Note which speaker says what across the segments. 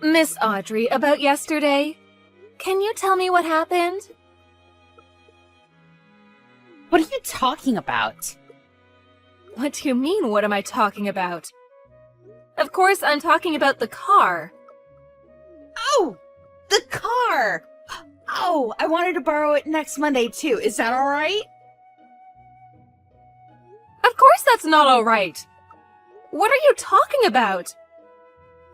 Speaker 1: Miss Audrey, about yesterday. Can you tell me what happened?
Speaker 2: What are you talking about?
Speaker 1: What do you mean, what am I talking about? Of course, I'm talking about the car.
Speaker 2: Oh, the car! Oh, I wanted to borrow it next Monday too. Is that all right?
Speaker 1: Of course that's not all right. What are you talking about?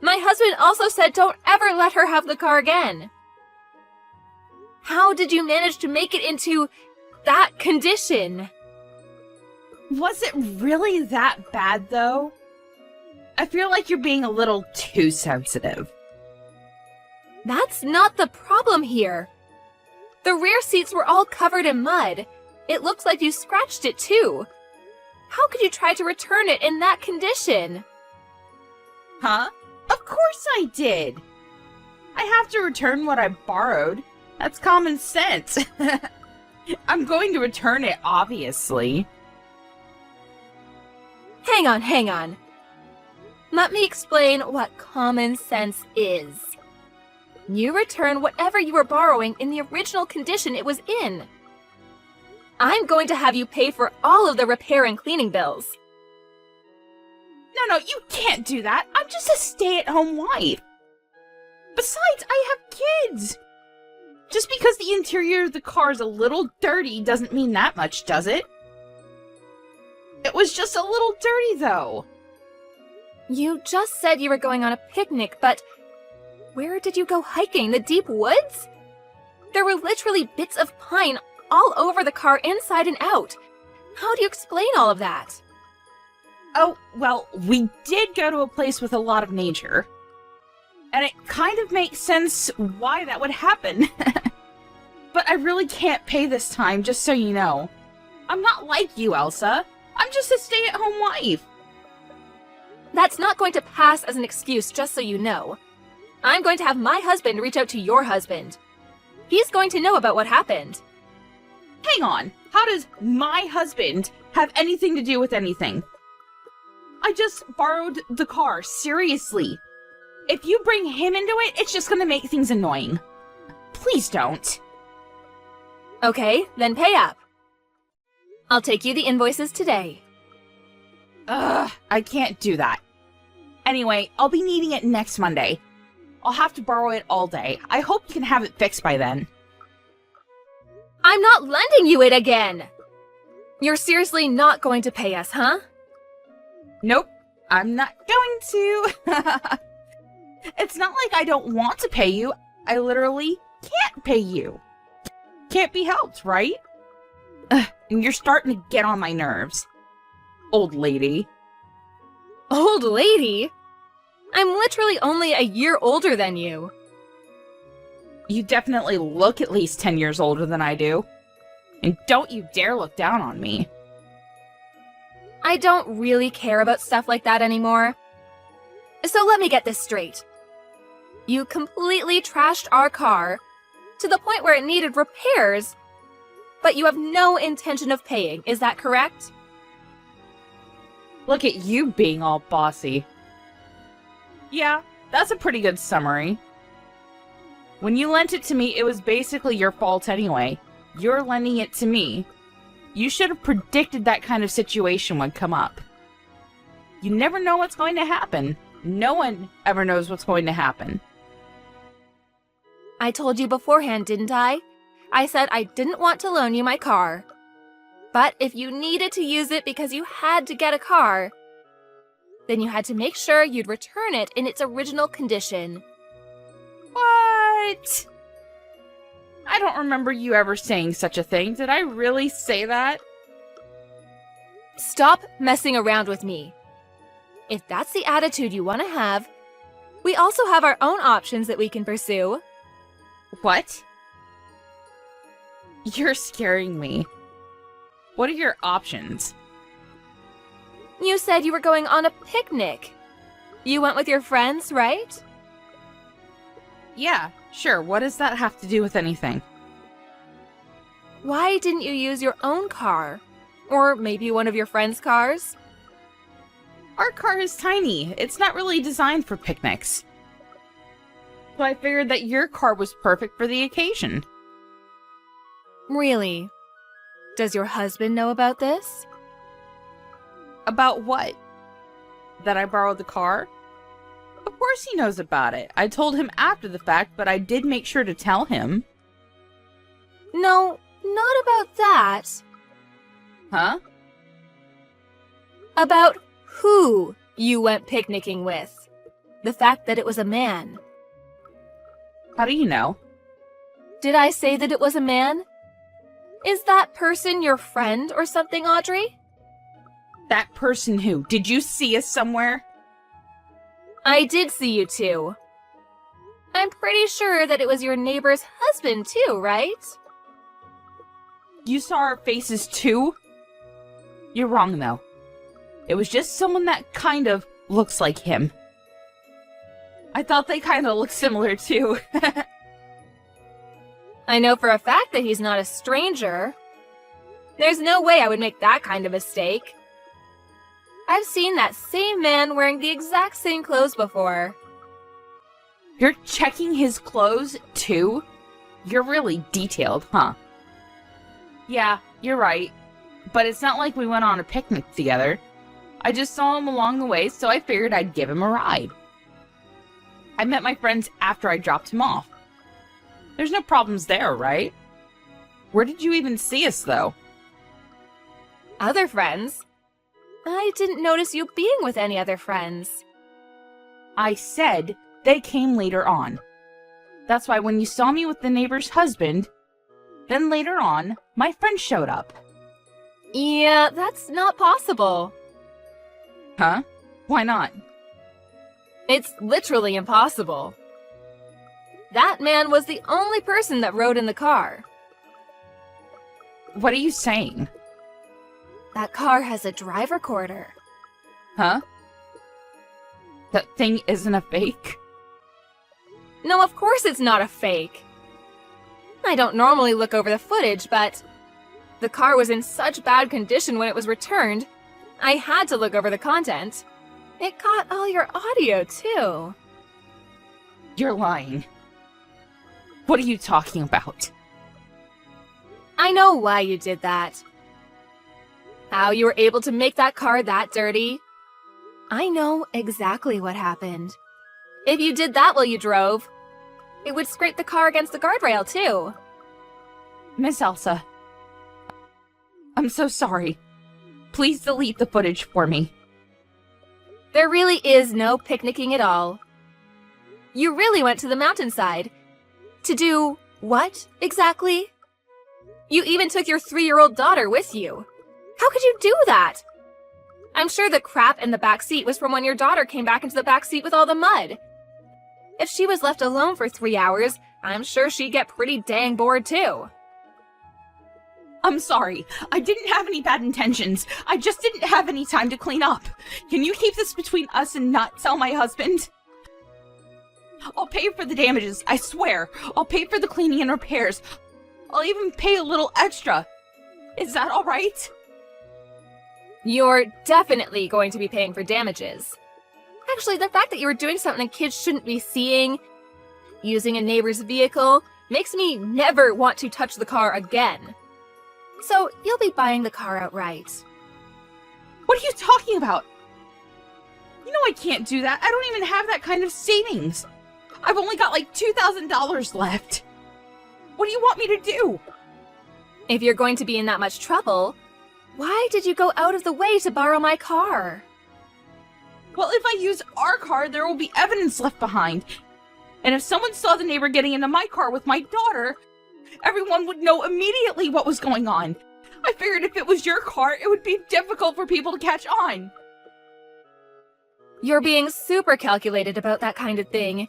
Speaker 1: My husband also said don't ever let her have the car again. How did you manage to make it into that condition?
Speaker 2: Was it really that bad, though? I feel like you're being a little too sensitive.
Speaker 1: That's not the problem here. The rear seats were all covered in mud. It looks like you scratched it too. How could you try to return it in that condition?
Speaker 2: Huh? Of course I did! I have to return what I borrowed. That's common sense. I'm going to return it, obviously.
Speaker 1: Hang on. Let me explain what common sense is. You return whatever you were borrowing in the original condition it was in. I'm going to have you pay for all of the repair and cleaning bills.
Speaker 2: No, you can't do that. I'm just a stay-at-home wife. Besides, I have kids. Just because the interior of the car is a little dirty doesn't mean that much, does it? It was just a little dirty, though.
Speaker 1: You just said you were going on a picnic, but where did you go hiking? The deep woods? There were literally bits of pine all over the car inside and out. How do you explain all of that?
Speaker 2: Oh, well, we did go to a place with a lot of nature. And it kind of makes sense why that would happen. But I really can't pay this time, just so you know. I'm not like you, Elsa. I'm just a stay-at-home wife.
Speaker 1: That's not going to pass as an excuse, just so you know. I'm going to have my husband reach out to your husband. He's going to know about what happened.
Speaker 2: Hang on. How does my husband have anything to do with anything? I just borrowed the car, seriously. If you bring him into it, it's just gonna make things annoying. Please don't.
Speaker 1: Okay, then pay up. I'll take you the invoices today.
Speaker 2: Ugh, I can't do that. Anyway, I'll be needing it next Monday. I'll have to borrow it all day. I hope you can have it fixed by then.
Speaker 1: I'm not lending you it again! You're seriously not going to pay us, huh?
Speaker 2: Nope, I'm not going to. It's not like I don't want to pay you. I literally can't pay you. Can't be helped, right? Ugh, and you're starting to get on my nerves. Old lady.
Speaker 1: Old lady? I'm literally only a year older than you.
Speaker 2: You definitely look at least 10 years older than I do. And don't you dare look down on me.
Speaker 1: I don't really care about stuff like that anymore. So let me get this straight. You completely trashed our car to the point where it needed repairs, but you have no intention of paying, is that correct?
Speaker 2: Look at you being all bossy. Yeah, that's a pretty good summary. When you lent it to me, it was basically your fault anyway. You're lending it to me. You should have predicted that kind of situation would come up. You never know what's going to happen. No one ever knows what's going to happen.
Speaker 1: I told you beforehand, didn't I? I said I didn't want to loan you my car. But if you needed to use it because you had to get a car, then you had to make sure you'd return it in its original condition.
Speaker 2: What? I don't remember you ever saying such a thing. Did I really say that?
Speaker 1: Stop messing around with me. If that's the attitude you want to have, we also have our own options that we can pursue.
Speaker 2: What? You're scaring me. What are your options?
Speaker 1: You said you were going on a picnic. You went with your friends, right?
Speaker 2: Yeah, sure. What does that have to do with anything?
Speaker 1: Why didn't you use your own car? Or maybe one of your friends' cars?
Speaker 2: Our car is tiny. It's not really designed for picnics. So I figured that your car was perfect for the occasion.
Speaker 1: Really? Does your husband know about this?
Speaker 2: About what? That I borrowed the car? Of course he knows about it. I told him after the fact, but I did make sure to tell him.
Speaker 1: No, not about that.
Speaker 2: Huh?
Speaker 1: About who you went picnicking with. The fact that it was a man.
Speaker 2: How do you know?
Speaker 1: Did I say that it was a man? Is that person your friend or something, Audrey?
Speaker 2: That person who? Did you see us somewhere?
Speaker 1: I did see you two. I'm pretty sure that it was your neighbor's husband too, right?
Speaker 2: You saw our faces too? You're wrong though. It was just someone that kind of looks like him. I thought they kind of looked similar too.
Speaker 1: I know for a fact that he's not a stranger. There's no way I would make that kind of mistake. I've seen that same man wearing the exact same clothes before.
Speaker 2: You're checking his clothes too? You're really detailed, huh? Yeah, you're right. But it's not like we went on a picnic together. I just saw him along the way, so I figured I'd give him a ride. I met my friends after I dropped him off. There's no problems there, right? Where did you even see us, though?
Speaker 1: Other friends? I didn't notice you being with any other friends.
Speaker 2: I said they came later on. That's why when you saw me with the neighbor's husband, then later on, my friend showed up.
Speaker 1: Yeah, that's not possible.
Speaker 2: Huh? Why not?
Speaker 1: It's literally impossible. That man was the only person that rode in the car.
Speaker 2: What are you saying?
Speaker 1: That car has a drive recorder.
Speaker 2: Huh? That thing isn't a fake?
Speaker 1: No, of course it's not a fake. I don't normally look over the footage, but the car was in such bad condition when it was returned, I had to look over the content. It caught all your audio, too.
Speaker 2: You're lying. What are you talking about?
Speaker 1: I know why you did that. How you were able to make that car that dirty. I know exactly what happened. If you did that while you drove, it would scrape the car against the guardrail, too.
Speaker 2: Miss Elsa, I'm so sorry. Please delete the footage for me.
Speaker 1: There really is no picnicking at all. You really went to the mountainside. To do what, exactly? You even took your 3-year-old daughter with you. How could you do that? I'm sure the crap in the back seat was from when your daughter came back into the back seat with all the mud. If she was left alone for 3 hours, I'm sure she'd get pretty dang bored too.
Speaker 2: I'm sorry. I didn't have any bad intentions. I just didn't have any time to clean up. Can you keep this between us and not tell my husband? I'll pay for the damages, I swear. I'll pay for the cleaning and repairs. I'll even pay a little extra. Is that all right?
Speaker 1: You're definitely going to be paying for damages. Actually, the fact that you were doing something kids shouldn't be seeing, using a neighbor's vehicle, makes me never want to touch the car again. So, you'll be buying the car outright.
Speaker 2: What are you talking about? You know I can't do that. I don't even have that kind of savings. I've only got like $2,000 left. What do you want me to do?
Speaker 1: If you're going to be in that much trouble, why did you go out of the way to borrow my car?
Speaker 2: Well, if I use our car, there will be evidence left behind. And if someone saw the neighbor getting into my car with my daughter, everyone would know immediately what was going on. I figured if it was your car, it would be difficult for people to catch on.
Speaker 1: You're being super calculated about that kind of thing.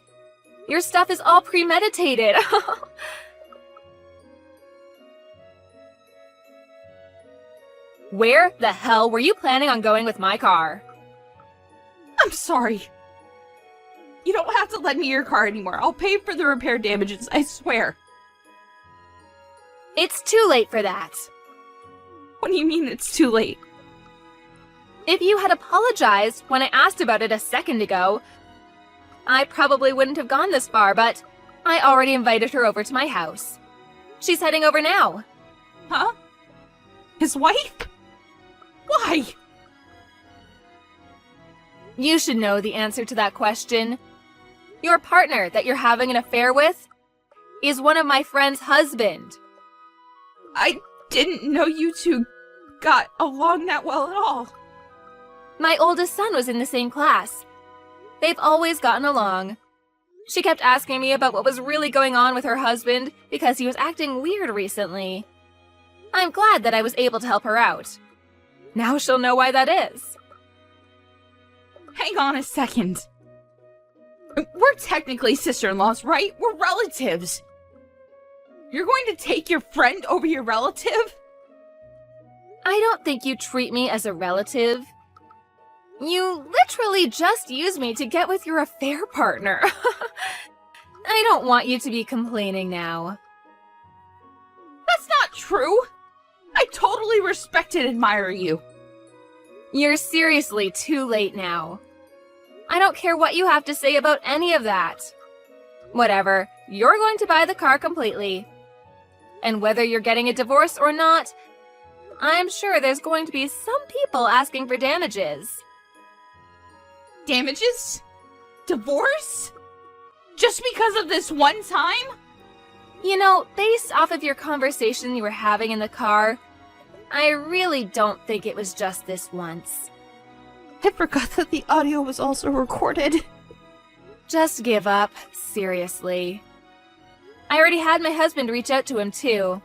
Speaker 1: Your stuff is all premeditated. Where the hell were you planning on going with my car?
Speaker 2: I'm sorry. You don't have to lend me your car anymore. I'll pay for the repair damages, I swear.
Speaker 1: It's too late for that.
Speaker 2: What do you mean it's too late?
Speaker 1: If you had apologized when I asked about it a second ago, I probably wouldn't have gone this far, but I already invited her over to my house. She's heading over now.
Speaker 2: Huh? His wife? Why?
Speaker 1: You should know the answer to that question. Your partner that you're having an affair with is one of my friend's husband.
Speaker 2: I didn't know you two got along that well at all.
Speaker 1: My oldest son was in the same class. They've always gotten along. She kept asking me about what was really going on with her husband because he was acting weird recently. I'm glad that I was able to help her out. Now she'll know why that is.
Speaker 2: Hang on a second. We're technically sister-in-laws, right? We're relatives. You're going to take your friend over your relative?
Speaker 1: I don't think you treat me as a relative. You literally just use me to get with your affair partner. I don't want you to be complaining now.
Speaker 2: That's not true. I totally respect and admire you.
Speaker 1: You're seriously too late now. I don't care what you have to say about any of that. Whatever, you're going to buy the car completely. And whether you're getting a divorce or not, I'm sure there's going to be some people asking for damages.
Speaker 2: Damages? Divorce? Just because of this one time?
Speaker 1: You know, based off of your conversation you were having in the car, I really don't think it was just this once.
Speaker 2: I forgot that the audio was also recorded.
Speaker 1: Just give up, seriously. I already had my husband reach out to him too.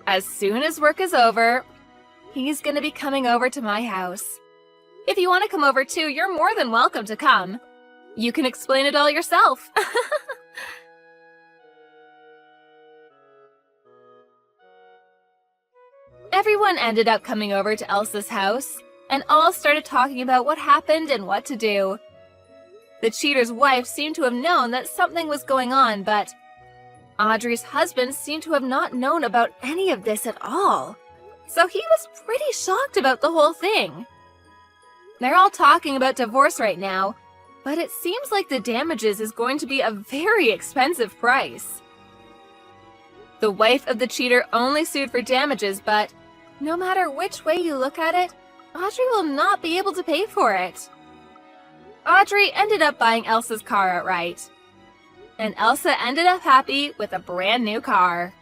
Speaker 1: As soon as work is over, he's gonna be coming over to my house. If you want to come over too, you're more than welcome to come. You can explain it all yourself. Everyone ended up coming over to Elsa's house, and all started talking about what happened and what to do. The cheater's wife seemed to have known that something was going on, but Audrey's husband seemed to have not known about any of this at all. So he was pretty shocked about the whole thing. They're all talking about divorce right now, but it seems like the damages is going to be a very expensive price. The wife of the cheater only sued for damages, but no matter which way you look at it, Audrey will not be able to pay for it. Audrey ended up buying Elsa's car outright. And Elsa ended up happy with a brand new car.